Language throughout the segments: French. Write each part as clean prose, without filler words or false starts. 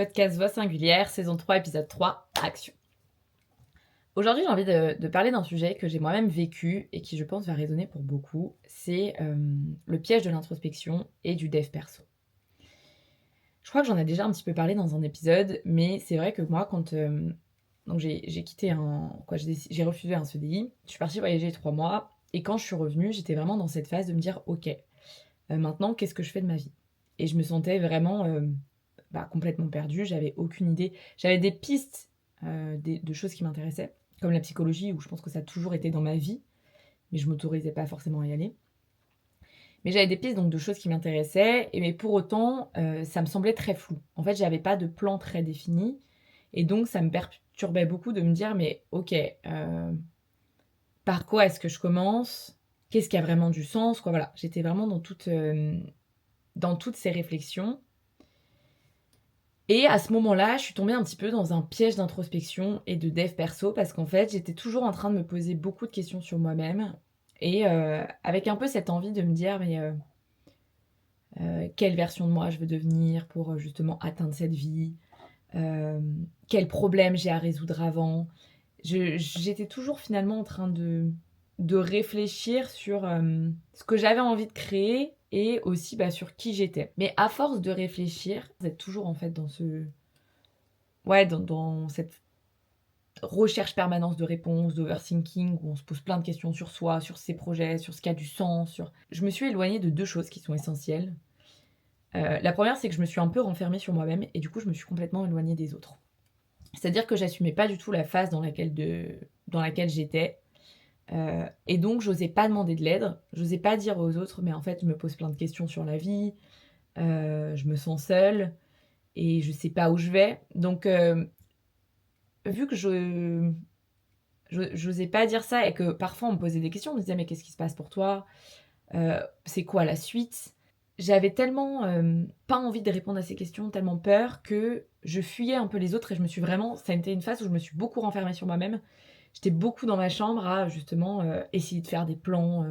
Podcast Voix Singulière, saison 3, épisode 3, action. Aujourd'hui, j'ai envie de parler d'un sujet que j'ai moi-même vécu et qui, je pense, va résonner pour beaucoup. C'est le piège de l'introspection et du dev perso. Je crois que j'en ai déjà un petit peu parlé dans un épisode, mais c'est vrai que moi, quand donc j'ai quitté j'ai refusé un CDI, je suis partie voyager 3 mois, et quand je suis revenue, j'étais vraiment dans cette phase de me dire, ok, maintenant, qu'est-ce que je fais de ma vie? Et je me sentais vraiment complètement perdue, j'avais aucune idée. J'avais des pistes de choses qui m'intéressaient, comme la psychologie, où je pense que ça a toujours été dans ma vie, mais je m'autorisais pas forcément à y aller. Mais j'avais des pistes donc de choses qui m'intéressaient, mais pour autant, ça me semblait très flou. En fait, j'avais pas de plan très défini, et donc ça me perturbait beaucoup de me dire, mais ok, par quoi est-ce que je commence? Qu'est-ce qui a vraiment du sens, quoi, voilà. J'étais vraiment dans toutes ces réflexions. Et à ce moment-là, je suis tombée un petit peu dans un piège d'introspection et de dev perso parce qu'en fait, j'étais toujours en train de me poser beaucoup de questions sur moi-même et avec un peu cette envie de me dire mais quelle version de moi je veux devenir pour justement atteindre cette vie, quels problèmes j'ai à résoudre avant. J'étais toujours finalement en train de réfléchir sur ce que j'avais envie de créer et aussi sur qui j'étais. Mais à force de réfléchir, vous êtes toujours en fait dans cette recherche permanente de réponses, d'overthinking, où on se pose plein de questions sur soi, sur ses projets, sur ce qui a du sens. Je me suis éloignée de 2 choses qui sont essentielles. La première, c'est que je me suis un peu renfermée sur moi-même et du coup, je me suis complètement éloignée des autres. C'est-à-dire que j'assumais pas du tout la phase dans laquelle j'étais. Et donc, j'osais pas demander de l'aide. J'osais pas dire aux autres, mais en fait, je me pose plein de questions sur la vie. Je me sens seule et je sais pas où je vais. Donc, vu que j'osais pas dire ça et que parfois on me posait des questions, on me disait mais qu'est-ce qui se passe pour toi? C'est quoi la suite? J'avais tellement pas envie de répondre à ces questions, tellement peur que je fuyais un peu les autres et ça a été une phase où je me suis beaucoup renfermée sur moi-même. J'étais beaucoup dans ma chambre à justement essayer de faire des plans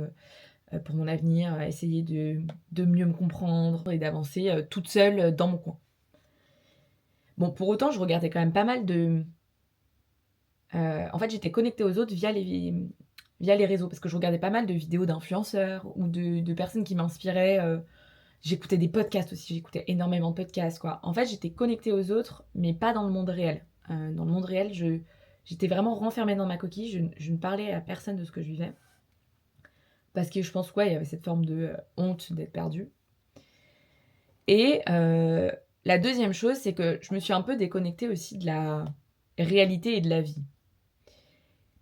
pour mon avenir, à essayer de mieux me comprendre et d'avancer toute seule dans mon coin. Bon, pour autant, je regardais quand même pas mal en fait, j'étais connectée aux autres via les réseaux parce que je regardais pas mal de vidéos d'influenceurs ou de personnes qui m'inspiraient. J'écoutais des podcasts aussi, j'écoutais énormément de podcasts, quoi. En fait, j'étais connectée aux autres, mais pas dans le monde réel. Dans le monde réel, j'étais vraiment renfermée dans ma coquille. Je ne parlais à personne de ce que je vivais parce que je pense il y avait cette forme de honte d'être perdue. Et la deuxième chose, c'est que je me suis un peu déconnectée aussi de la réalité et de la vie.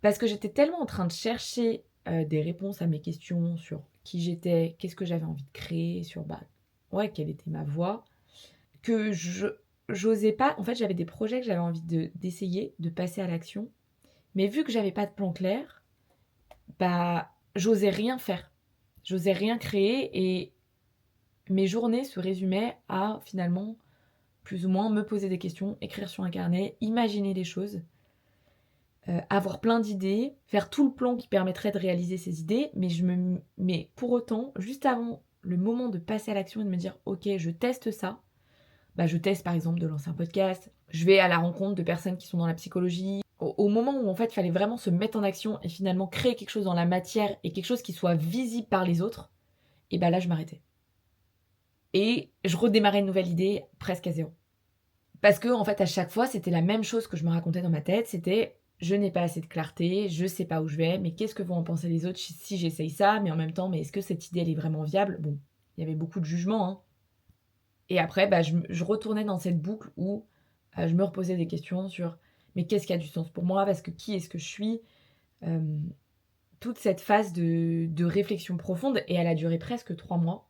Parce que j'étais tellement en train de chercher des réponses à mes questions sur qui j'étais, qu'est-ce que j'avais envie de créer, sur quelle était ma voie, que j'osais pas. En fait, j'avais des projets que j'avais envie d'essayer, de passer à l'action. Mais vu que j'avais pas de plan clair, j'osais rien faire. J'osais rien créer et mes journées se résumaient à finalement plus ou moins me poser des questions, écrire sur un carnet, imaginer des choses. Avoir plein d'idées, faire tout le plan qui permettrait de réaliser ces idées, mais pour autant, juste avant le moment de passer à l'action et de me dire ok, je teste ça, je teste par exemple de lancer un podcast, je vais à la rencontre de personnes qui sont dans la psychologie. Au moment où en fait il fallait vraiment se mettre en action et finalement créer quelque chose dans la matière et quelque chose qui soit visible par les autres, et là je m'arrêtais. Et je redémarrais une nouvelle idée presque à zéro. Parce que en fait à chaque fois c'était la même chose que je me racontais dans ma tête, c'était je n'ai pas assez de clarté, je sais pas où je vais, mais qu'est-ce que vont en penser les autres si j'essaye ça? Mais en même temps, mais est-ce que cette idée elle est vraiment viable? Bon, il y avait beaucoup de jugements, hein. Et après, je retournais dans cette boucle où je me reposais des questions sur mais qu'est-ce qui a du sens pour moi? Parce que qui est-ce que je suis? Toute cette phase de réflexion profonde et elle a duré presque 3 mois.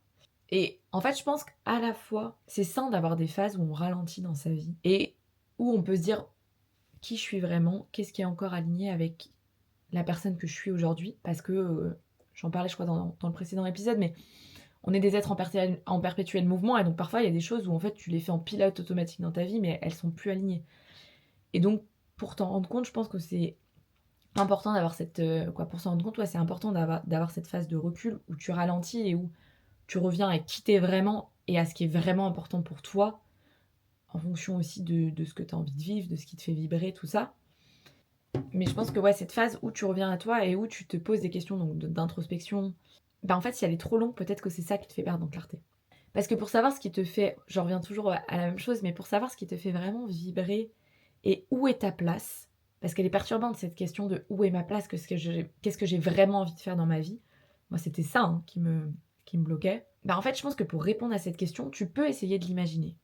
Et en fait, je pense qu'à la fois, c'est sain d'avoir des phases où on ralentit dans sa vie et où on peut se dire qui je suis vraiment, qu'est-ce qui est encore aligné avec la personne que je suis aujourd'hui, parce que j'en parlais je crois dans le précédent épisode, mais on est des êtres en perpétuel mouvement, et donc parfois il y a des choses où en fait tu les fais en pilote automatique dans ta vie, mais elles sont plus alignées. Et donc pour t'en rendre compte, je pense que c'est important d'avoir pour s'en rendre compte, c'est important d'avoir cette phase de recul où tu ralentis et où tu reviens à qui t'es vraiment et à ce qui est vraiment important pour toi, en fonction aussi de ce que tu as envie de vivre, de ce qui te fait vibrer, tout ça. Mais je pense que ouais, cette phase où tu reviens à toi et où tu te poses des questions donc d'introspection, bah en fait, si elle est trop longue, peut-être que c'est ça qui te fait perdre en clarté. Parce que pour savoir ce qui te fait, j'en reviens toujours à la même chose, mais pour savoir ce qui te fait vraiment vibrer et où est ta place, parce qu'elle est perturbante cette question de où est ma place, qu'est-ce que j'ai vraiment envie de faire dans ma vie. Moi, c'était ça hein, qui me bloquait. Bah en fait, je pense que pour répondre à cette question, tu peux essayer de l'imaginer.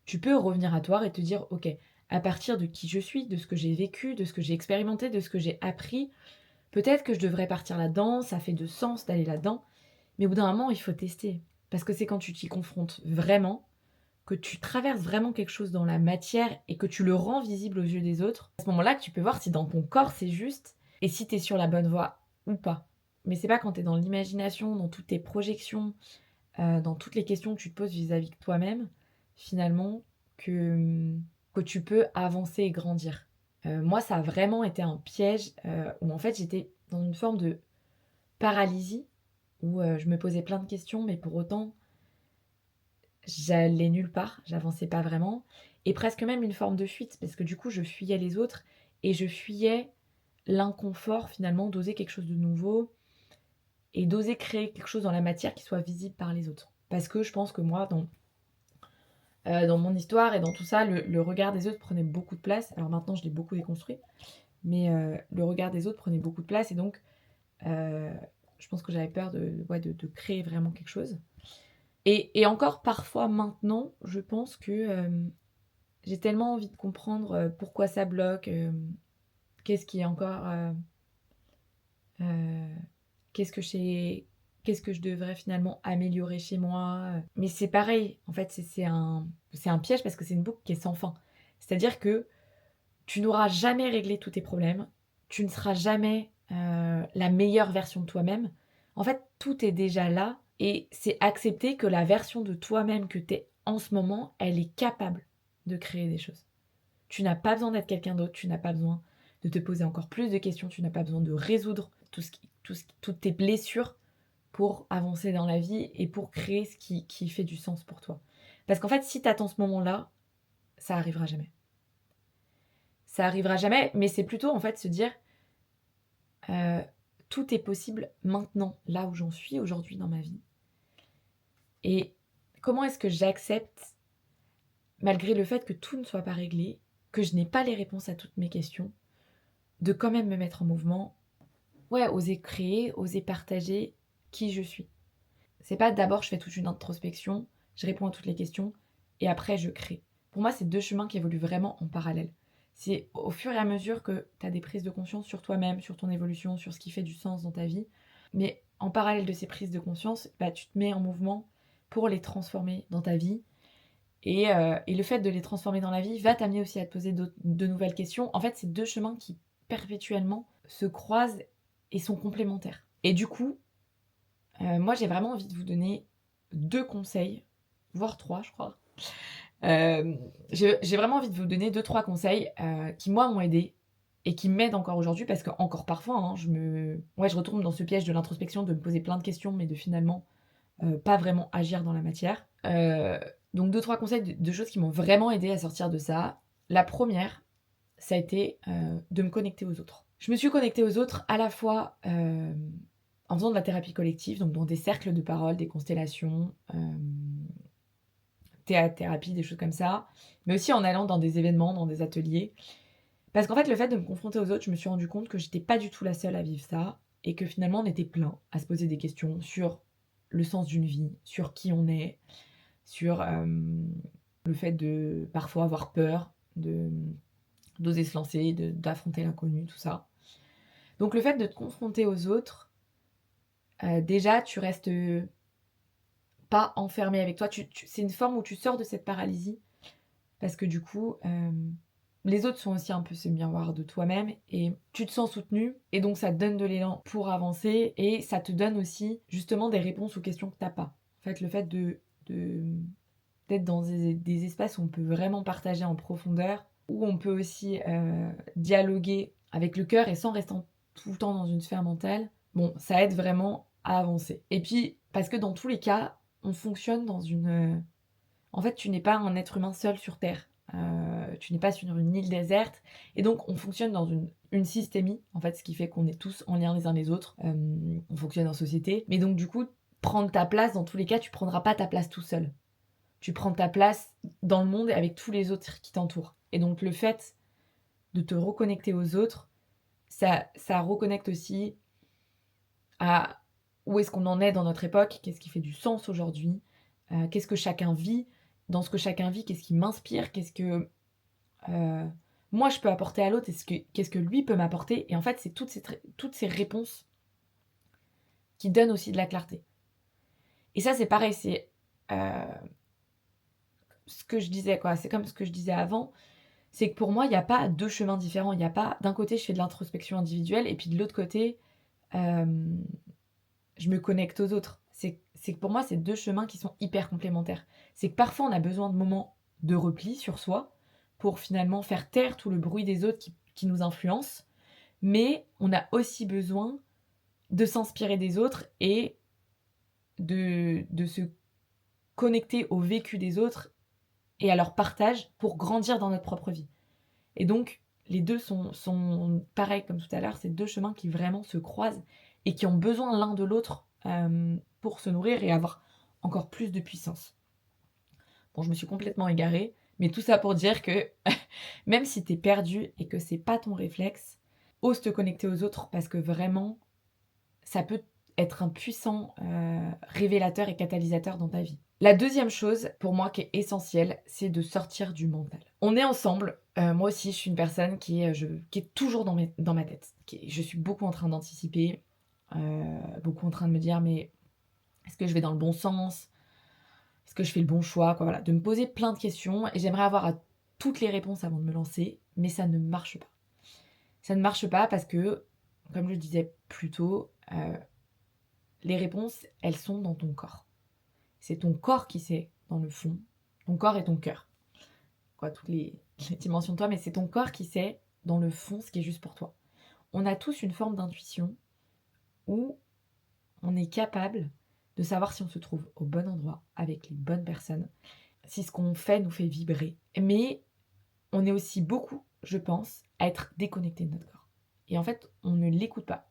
Tu peux revenir à toi et te dire, ok, à partir de qui je suis, de ce que j'ai vécu, de ce que j'ai expérimenté, de ce que j'ai appris, peut-être que je devrais partir là-dedans, ça fait de sens d'aller là-dedans, mais au bout d'un moment, il faut tester. Parce que c'est quand tu t'y confrontes vraiment, que tu traverses vraiment quelque chose dans la matière et que tu le rends visible aux yeux des autres, à ce moment-là que tu peux voir si dans ton corps c'est juste et si tu es sur la bonne voie ou pas. Mais c'est pas quand tu es dans l'imagination, dans toutes tes projections, dans toutes les questions que tu te poses vis-à-vis de toi-même, finalement, que tu peux avancer et grandir. Moi, ça a vraiment été un piège où en fait j'étais dans une forme de paralysie, où je me posais plein de questions, mais pour autant, j'allais nulle part, j'avançais pas vraiment, et presque même une forme de fuite, parce que du coup, je fuyais les autres, et je fuyais l'inconfort finalement d'oser quelque chose de nouveau, et d'oser créer quelque chose dans la matière qui soit visible par les autres. Parce que je pense que moi, dans mon histoire et dans tout ça, le regard des autres prenait beaucoup de place. Alors maintenant, je l'ai beaucoup déconstruit, mais le regard des autres prenait beaucoup de place, et donc je pense que j'avais peur de créer vraiment quelque chose. Et encore parfois maintenant, je pense que j'ai tellement envie de comprendre pourquoi ça bloque, qu'est-ce qui est encore, euh, qu'est-ce que j'ai, qu'est-ce que je devrais finalement améliorer chez moi. Mais c'est pareil, en fait, c'est un piège parce que c'est une boucle qui est sans fin. C'est-à-dire que tu n'auras jamais réglé tous tes problèmes, tu ne seras jamais la meilleure version de toi-même. En fait, tout est déjà là et c'est accepter que la version de toi-même que tu es en ce moment, elle est capable de créer des choses. Tu n'as pas besoin d'être quelqu'un d'autre, tu n'as pas besoin de te poser encore plus de questions, tu n'as pas besoin de résoudre toutes tes blessures pour avancer dans la vie et pour créer ce qui fait du sens pour toi. Parce qu'en fait, si tu attends ce moment-là, ça arrivera jamais. Ça arrivera jamais, mais c'est plutôt en fait se dire euh, tout est possible maintenant, là où j'en suis aujourd'hui dans ma vie. Et comment est-ce que j'accepte, malgré le fait que tout ne soit pas réglé, que je n'ai pas les réponses à toutes mes questions, de quand même me mettre en mouvement, ouais, oser créer, oser partager qui je suis. C'est pas d'abord je fais toute une introspection, je réponds à toutes les questions et après je crée. Pour moi, c'est deux chemins qui évoluent vraiment en parallèle. C'est au fur et à mesure que tu as des prises de conscience sur toi-même, sur ton évolution, sur ce qui fait du sens dans ta vie. Mais en parallèle de ces prises de conscience, bah, tu te mets en mouvement pour les transformer dans ta vie. Et le fait de les transformer dans la vie va t'amener aussi à te poser de nouvelles questions. En fait, c'est deux chemins qui perpétuellement se croisent et sont complémentaires. Et du coup, moi, j'ai vraiment envie de vous donner 2 conseils, voire 3, je crois. J'ai vraiment envie de vous donner 2-3 conseils qui, moi, m'ont aidé et qui m'aident encore aujourd'hui parce que, encore parfois, hein, je retombe dans ce piège de l'introspection, de me poser plein de questions, mais de finalement pas vraiment agir dans la matière. Donc, 2-3 conseils de choses qui m'ont vraiment aidé à sortir de ça. La première, ça a été de me connecter aux autres. Je me suis connectée aux autres à la fois en faisant de la thérapie collective, donc dans des cercles de parole, des constellations, théâtre, thérapie, des choses comme ça, mais aussi en allant dans des événements, dans des ateliers. Parce qu'en fait, le fait de me confronter aux autres, je me suis rendu compte que j'étais pas du tout la seule à vivre ça, et que finalement, on était plein à se poser des questions sur le sens d'une vie, sur qui on est, sur le fait de parfois avoir peur, d'oser se lancer, d'affronter l'inconnu, tout ça. Donc le fait de te confronter aux autres, déjà, tu restes pas enfermé avec toi. C'est une forme où tu sors de cette paralysie parce que du coup, les autres sont aussi un peu ce miroir de toi-même et tu te sens soutenu et donc ça te donne de l'élan pour avancer et ça te donne aussi justement des réponses aux questions que t'as pas. En fait, le fait d'être dans des espaces où on peut vraiment partager en profondeur, où on peut aussi dialoguer avec le cœur et sans rester tout le temps dans une sphère mentale, bon, ça aide vraiment à avancer. Et puis, parce que dans tous les cas, on fonctionne En fait, tu n'es pas un être humain seul sur Terre. Tu n'es pas sur une île déserte et donc on fonctionne dans une systémie, en fait, ce qui fait qu'on est tous en lien les uns les autres. On fonctionne en société. Mais donc du coup, prendre ta place, dans tous les cas, tu prendras pas ta place tout seul. Tu prends ta place dans le monde avec tous les autres qui t'entourent. Et donc le fait de te reconnecter aux autres, ça reconnecte aussi à où est-ce qu'on en est dans notre époque, qu'est-ce qui fait du sens aujourd'hui, qu'est-ce que chacun vit, dans ce que chacun vit, qu'est-ce qui m'inspire, qu'est-ce que moi je peux apporter à l'autre, qu'est-ce que lui peut m'apporter. Et en fait, c'est toutes ces réponses qui donnent aussi de la clarté. Et ça, c'est pareil, c'est ce que je disais, quoi. C'est comme ce que je disais avant, c'est que pour moi, il n'y a pas deux chemins différents. Il n'y a pas, d'un côté, je fais de l'introspection individuelle, et puis de l'autre côté, je me connecte aux autres. C'est que pour moi, c'est deux chemins qui sont hyper complémentaires. C'est que parfois, on a besoin de moments de repli sur soi pour finalement faire taire tout le bruit des autres qui nous influencent, mais on a aussi besoin de s'inspirer des autres et de se connecter au vécu des autres et à leur partage pour grandir dans notre propre vie. Et donc, les deux sont pareils comme tout à l'heure, c'est deux chemins qui vraiment se croisent et qui ont besoin l'un de l'autre pour se nourrir et avoir encore plus de puissance. Bon, je me suis complètement égarée, mais tout ça pour dire que même si t'es perdu et que c'est pas ton réflexe, ose te connecter aux autres parce que vraiment, ça peut être un puissant révélateur et catalyseur dans ta vie. La deuxième chose, pour moi, qui est essentielle, c'est de sortir du mental. On est ensemble. Moi aussi, je suis une personne qui est toujours dans ma tête. Je suis beaucoup en train d'anticiper, beaucoup en train de me dire, mais est-ce que je vais dans le bon sens? Est-ce que je fais le bon choix? Quoi, voilà, de me poser plein de questions. Et j'aimerais avoir à toutes les réponses avant de me lancer, mais ça ne marche pas. Ça ne marche pas parce que, comme je le disais plus tôt, les réponses, elles sont dans ton corps. C'est ton corps qui sait, dans le fond. Ton corps et ton cœur. Quoi, toutes les dimensions de toi, mais c'est ton corps qui sait, dans le fond, ce qui est juste pour toi. On a tous une forme d'intuition où on est capable de savoir si on se trouve au bon endroit, avec les bonnes personnes, si ce qu'on fait nous fait vibrer. Mais on est aussi beaucoup, je pense, à être déconnecté de notre corps. Et en fait, on ne l'écoute pas.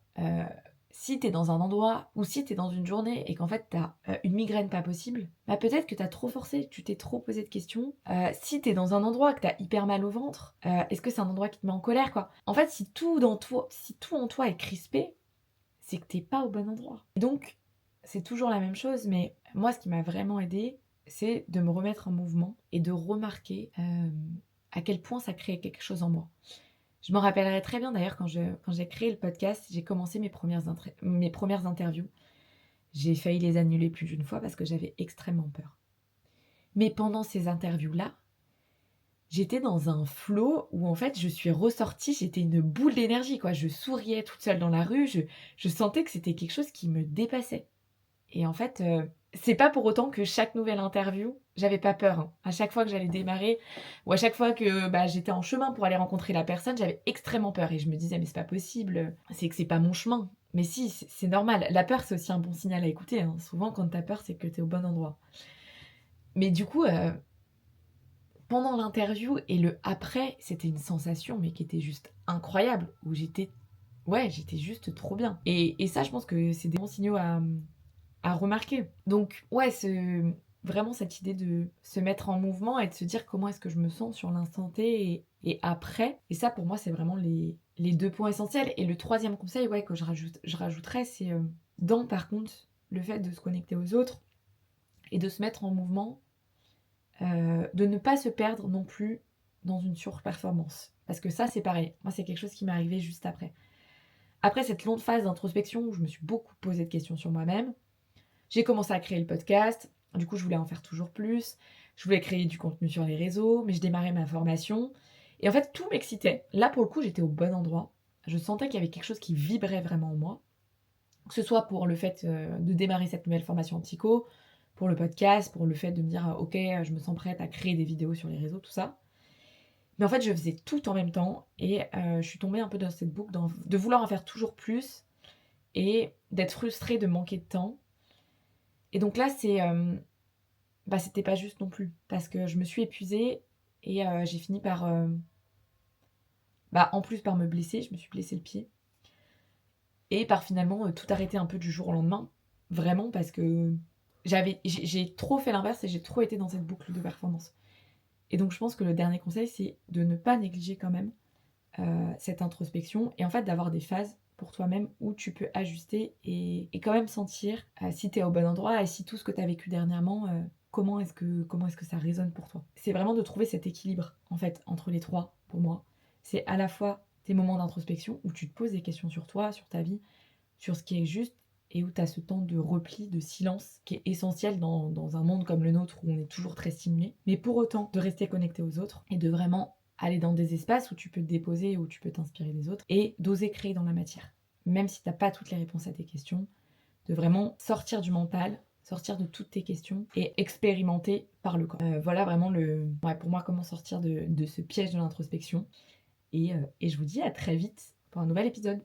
Si t'es dans un endroit ou si t'es dans une journée et qu'en fait t'as une migraine pas possible, bah peut-être que t'as trop forcé, tu t'es trop posé de questions. Si t'es dans un endroit que t'as hyper mal au ventre, est-ce que c'est un endroit qui te met en colère, quoi? En fait, si tout en toi est crispé, c'est que t'es pas au bon endroit. Et donc, c'est toujours la même chose, mais moi, ce qui m'a vraiment aidée, c'est de me remettre en mouvement et de remarquer à quel point ça crée quelque chose en moi. Je me rappellerai très bien d'ailleurs quand j'ai créé le podcast, j'ai commencé mes premières interviews. J'ai failli les annuler plus d'une fois parce que j'avais extrêmement peur. Mais pendant ces interviews-là, j'étais dans un flow où en fait je suis ressortie, j'étais une boule d'énergie, quoi. Je souriais toute seule dans la rue, je sentais que c'était quelque chose qui me dépassait. Et en fait, c'est pas pour autant que chaque nouvelle interview, j'avais pas peur, hein. À chaque fois que j'allais démarrer ou à chaque fois que j'étais en chemin pour aller rencontrer la personne, j'avais extrêmement peur et je me disais: «Mais c'est pas possible, c'est que c'est pas mon chemin». Mais si, c'est normal. La peur, c'est aussi un bon signal à écouter, hein. Souvent, quand t'as peur, c'est que t'es au bon endroit. Mais du coup, pendant l'interview et le après, c'était une sensation, mais qui était juste incroyable, où j'étais juste trop bien. Et ça, je pense que c'est des bons signaux à remarquer. Donc, ouais, vraiment cette idée de se mettre en mouvement et de se dire comment est-ce que je me sens sur l'instant T et après. Et ça, pour moi, c'est vraiment les deux points essentiels. Et le troisième conseil, ouais, que je rajouterais, c'est par contre, le fait de se connecter aux autres et de se mettre en mouvement, de ne pas se perdre non plus dans une surperformance. Parce que ça, c'est pareil. Moi, c'est quelque chose qui m'est arrivé juste après. Après cette longue phase d'introspection où je me suis beaucoup posé de questions sur moi-même, j'ai commencé à créer le podcast. Du coup, je voulais en faire toujours plus. Je voulais créer du contenu sur les réseaux, mais je démarrais ma formation. Et en fait, tout m'excitait. Là, pour le coup, j'étais au bon endroit. Je sentais qu'il y avait quelque chose qui vibrait vraiment en moi. Que ce soit pour le fait de démarrer cette nouvelle formation en psycho, pour le podcast, pour le fait de me dire ok, je me sens prête à créer des vidéos sur les réseaux, tout ça. Mais en fait, je faisais tout en même temps et je suis tombée un peu dans cette boucle de vouloir en faire toujours plus et d'être frustrée de manquer de temps. Et donc là, c'est bah, c'était pas juste non plus. Parce que je me suis épuisée et j'ai fini par, bah, en plus par me blesser, je me suis blessé le pied et par finalement, tout arrêter un peu du jour au lendemain. Vraiment parce que j'ai trop fait l'inverse et j'ai trop été dans cette boucle de performance. Et donc je pense que le dernier conseil, c'est de ne pas négliger quand même, cette introspection et en fait d'avoir des phases pour toi-même où tu peux ajuster et quand même sentir, si tu es au bon endroit et si tout ce que tu as vécu dernièrement, comment est-ce que ça résonne pour toi? C'est vraiment de trouver cet équilibre, en fait, entre les 3 pour moi. C'est à la fois tes moments d'introspection où tu te poses des questions sur toi, sur ta vie, sur ce qui est juste et où tu as ce temps de repli, de silence qui est essentiel dans un monde comme le nôtre où on est toujours très stimulé. Mais pour autant, de rester connecté aux autres et de vraiment aller dans des espaces où tu peux te déposer, où tu peux t'inspirer des autres et d'oser créer dans la matière. Même si tu n'as pas toutes les réponses à tes questions, de vraiment sortir du mental, sortir de toutes tes questions et expérimenter par le corps. Voilà vraiment pour moi comment sortir de ce piège de l'introspection. Et je vous dis à très vite pour un nouvel épisode.